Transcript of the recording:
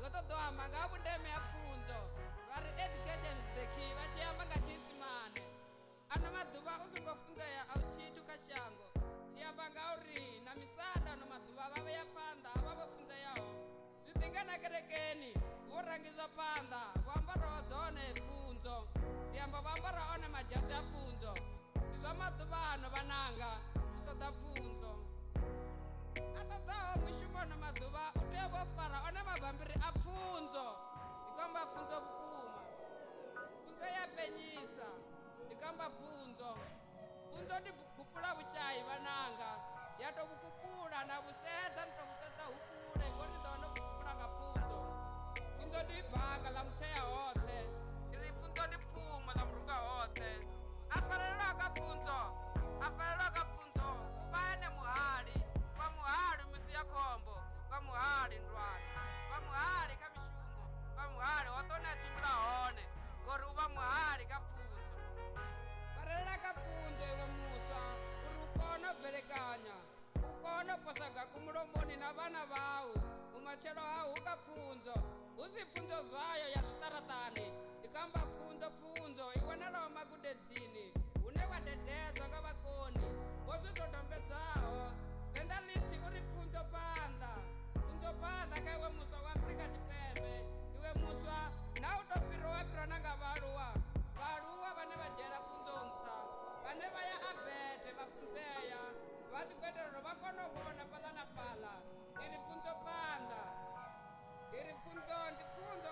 Voto do amanga bundeme ya pfunzo. Vari education is the key. Vachiyamba ngachisimane. Ana maduva usungofunza ya auchitu kashango. Yamba ngauri na misanda no maduva vave ya panda vavafunza yao. Zvitingana kerekeni vorangizwa panda vambara dzone pfunzo. Yamba vambara one majasi ya pfunzo. Ndizva maduva ano vananga toda pfunzo. Atadawo mushumo na maduva utebo fara one mabambiri a pfunzo. Ikomba pfunzo bukuma. Pfunzo ya penyisa. Ikamba pfunzo. Pfunzo ndi kupula bushai vananga. Yato bukupula na buseza nto buseza hukule ngoni ndono kupula ka pfunzo. Pfunzo ndi banga la mcheya hote. Iri pfunzo ndi pfuma la mruga hote. Afarela ka pfunzo. Afarela ka pfunzo. Ubane muhali. Wa muhali misi ya kombo. Wa muhali ndwani. Wa muhali kamishumo. Wa muhali otona timula hone. Gori uba muhali ka pfunzo. Farela ka pfunzo iwe musa. Uri ukono verekanya. Ukono posaga kumulomoni na vana vau. Umachelo hau uka pfunzo. Usi pfunzo zwayo ya shitaratani. Ikamba pfunzo iwe nalo magudezini. Une wadedezwa nga vakoni. Wosu totombezao. Venda lisi uri pfunzo panda. Pfunzo panda ka iwe musa wa Afrika Chipembe. Iwe musa na utopiro wapiro nanga valuwa. Valuwa vane vajela pfunzo mta. Vane vaya abete vafunzeya. Vachikwetero vakono bona pala na pala. Iri pfunzo panda. Iri pfunzo ndi pfunzo